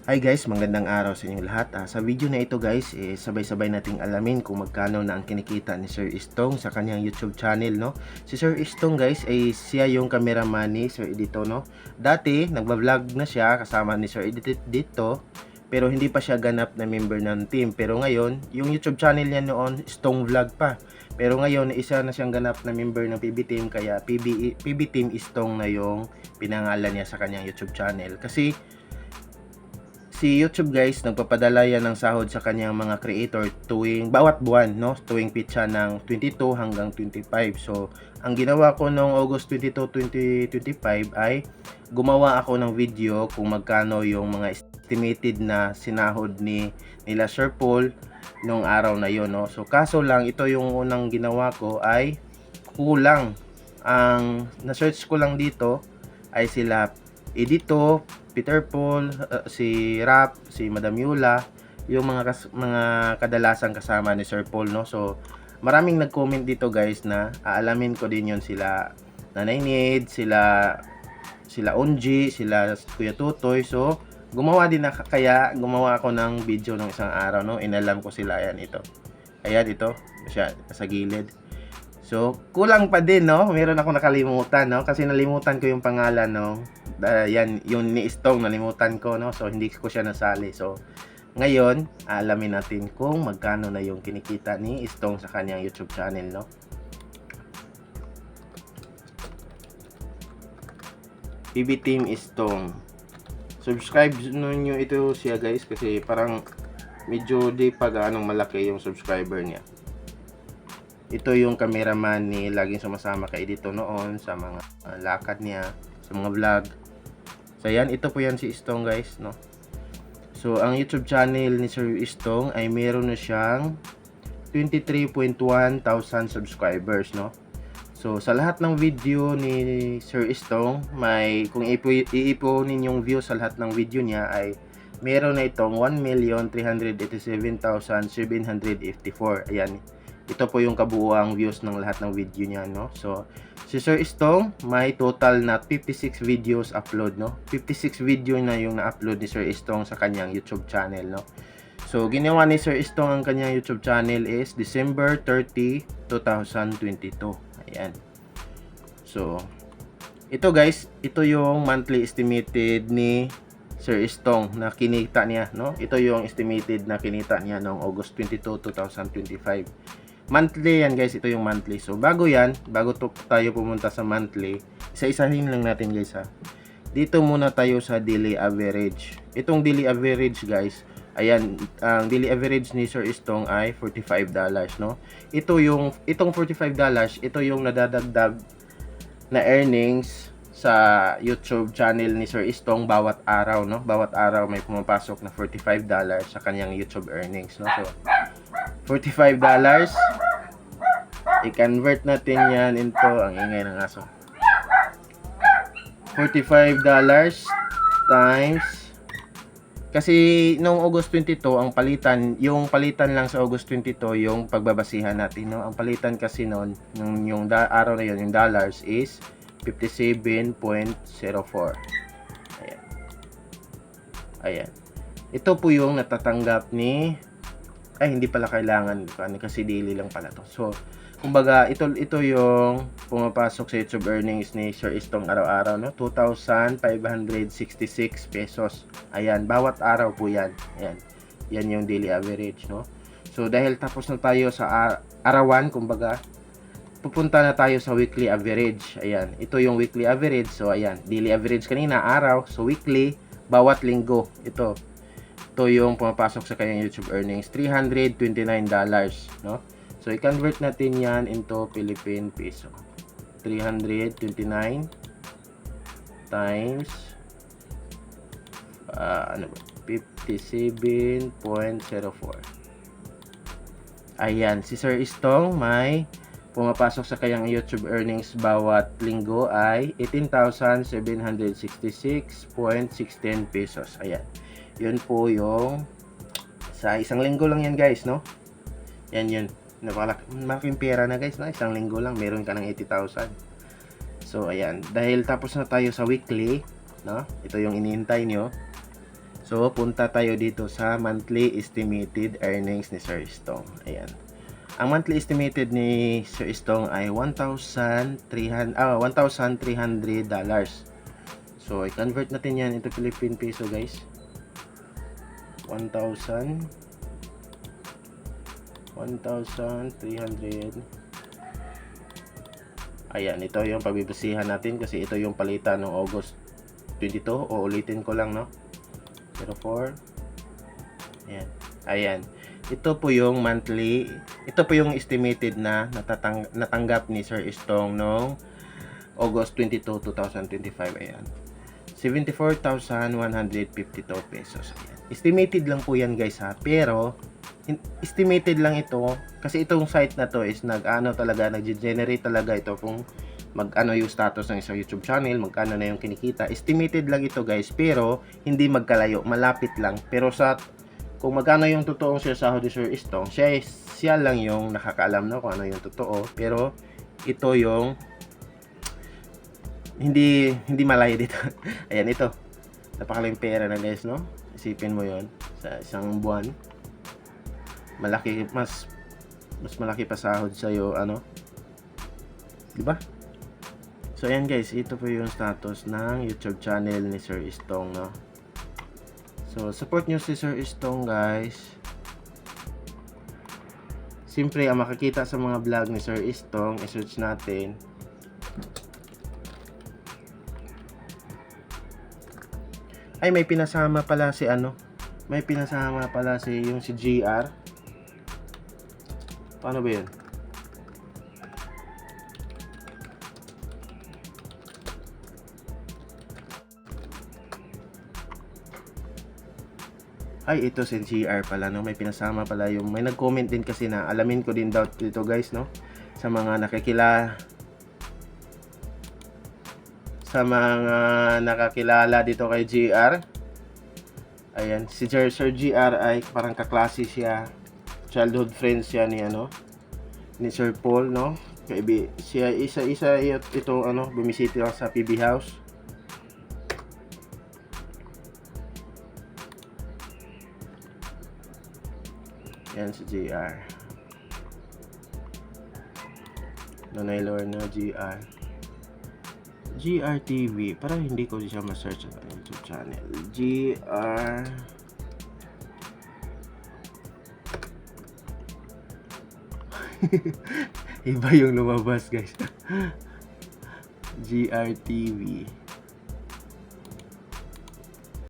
Hi guys, magandang araw sa inyong lahat. Sa video na ito guys, sabay-sabay nating alamin kung magkano na ang kinikita ni Sir Istong sa kanyang YouTube channel, no? Si Sir Istong guys ay siya yung cameraman ni Sir Edito, no? Dati, nagba-vlog na siya kasama ni Sir Edito, pero hindi pa siya ganap na member ng team. Pero ngayon, yung YouTube channel niya noon, Istong Vlog pa. Pero ngayon, isa na siyang ganap na member ng PB Team, kaya PB Team Istong na yung pinangalan niya sa kanyang YouTube channel. Kasi si YouTube guys, nagpapadala yan ng sahod sa kanyang mga creator tuwing bawat buwan, no? Tuwing pitsa ng 22 hanggang 25. So, ang ginawa ko noong August 22, 2025 ay gumawa ako ng video kung magkano yung mga estimated na sinahod nila Sir Paul nung araw na yon, no? So, kaso lang ito yung unang ginawa ko ay kulang. Ang na-search ko lang dito ay sila Edito, Peter Paul, si Rap, si Madam Yula, yung mga kadalasang kasama ni Sir Paul, no? So, maraming nag-comment dito guys na aalamin ko din yon sila Nanay Nid, sila Onji, sila Kuya Tutoy. So, gumawa ako ng video ng isang araw, no? Inalam ko sila, ayan ito. Ayan ito, siya sa gilid. So, kulang pa din, no? Meron ako nakalimutan, no? Kasi nalimutan ko yung pangalan, no? Yan, yung ni Istong, nalimutan ko, no? So, hindi ko siya nasali. So, ngayon, alamin natin kung magkano na yung kinikita ni Istong sa kanyang YouTube channel, no? PB Team Istong. Subscribe nyo ito siya, guys, kasi parang medyo di pa gaanong malaki yung subscriber niya. Ito yung cameraman ni laging sumasama kay Edito noon sa mga lakad niya, sa mga vlog. So yan, ito po yan si Istong guys, no. So ang YouTube channel ni Sir Istong ay meron na siyang 23.1 thousand subscribers, no. So sa lahat ng video ni Sir Istong, may kung iipunin yung views sa lahat ng video niya ay meron na itong 1,387,754. Ayan. Ito po yung kabuuang views ng lahat ng video niya, no. So si Sir Istong may total na 56 videos upload, no. 56 video na yung na-upload ni Sir Istong sa kanyang YouTube channel, no. So ginawa ni Sir Istong ang kanyang YouTube channel is December 30, 2022. Ayan. So ito guys, ito yung monthly estimated ni Sir Istong na kinita niya, no. Ito yung estimated na kinita niya noong August 22, 2025. Monthly yan guys, ito yung monthly. So bago tayo pumunta sa monthly, isa-isahin lang natin guys ha. Dito muna tayo sa daily average. Itong daily average guys, ayan, ang daily average ni Sir Istong ay $45, no. Itong $45, ito yung nadadagdag na earnings sa YouTube channel ni Sir Istong bawat araw, no. Bawat araw may pumapasok na $45 sa kanyang YouTube earnings, no. So $45, i-convert natin yan into, ang ingay ng aso, $45 times, kasi noong August 22 ang palitan lang sa August 22 yung pagbabasihan natin, no. Ang palitan kasi noon yung araw na yun, yung dollars is 57.04. Ayan, ito po yung natatanggap ni, ay hindi pala kailangan kasi daily lang pala to. So kumbaga ito yung pumapasok sa YouTube earnings ni Sir Istong araw-araw, no. 2,566 pesos. Ayan, bawat araw po yan. Ayan, yan yung daily average, no. So dahil tapos na tayo sa arawan, kumbaga pupunta na tayo sa weekly average. Ayan, ito yung weekly average. So ayan, daily average kanina araw, so weekly bawat linggo. Ito yung pumapasok sa kanyang YouTube earnings, $329, no. So i-convert natin yan into Philippine peso. 329 times 57.04. Ayan, si Sir Istong may pumapasok sa kanyang YouTube earnings bawat linggo ay 18,766.16 pesos. Ayan. Yun po yung sa isang linggo lang yan guys, no. Yan yun. Malaking pera na guys, no? Isang linggo lang meron ka ng 80,000. So ayan, dahil tapos na tayo sa weekly, no? Ito yung inihintay nyo. So, punta tayo dito sa monthly estimated earnings ni Sir Stong. Ayan. Ang monthly estimated ni Sir Stong ay $1,300. So, i-convert natin yan into Philippine peso, guys. 1,300. Ayan, ito yung pabibasihan natin kasi ito yung palitan ng August 22. O ulitin ko lang, no? 04. Ayan. Ayan. Ito po yung monthly, ito po yung estimated na natanggap ni Sir Stong noong August 22, 2025. Ayan. 74,152 pesos. Ayan. Estimated lang po yan, guys, ha. Pero estimated lang ito kasi itong site na to is nag-generate talaga ito kung mag-ano yung status ng isang YouTube channel, magkano na yung kinikita. Estimated lang ito, guys, pero hindi magkalayo, malapit lang. Pero kung magkano yung totoong sahod ni Sir Stong, siya lang yung nakakaalam na kung ano yung totoo. Pero ito yung hindi malayo dito. Ayan, ito. Napakalaking pera na, guys, no? Isipin mo yon sa isang buwan. Malaki, mas malaki pa sahod sa iyo, ano? 'Di ba? So ayan, guys, ito po yung status ng YouTube channel ni Sir Stong, no? So support nyo si Sir Stong, guys. Siyempre, ang makikita sa mga vlog ni Sir Stong, i-search natin. Ay, may pinasama pala si ano? May pinasama pala si GR. Paano ba yun? Ay, ito si GR pala, no? May pinasama pala yung, may nag-comment din kasi na, alamin ko din daw dito, guys, no? Sa mga nakakilala dito kay GR. Ayan, si Sir GR ay parang kaklase siya. Childhood friends siya ni ni Sir Paul, no? Siya isa ito bumisita sa PB House. Yan si GR. Nanay Lorna GR. GR TV. Parang hindi ko siya ma-search sa YouTube channel. GR iba yung lumabas, guys. GR TV.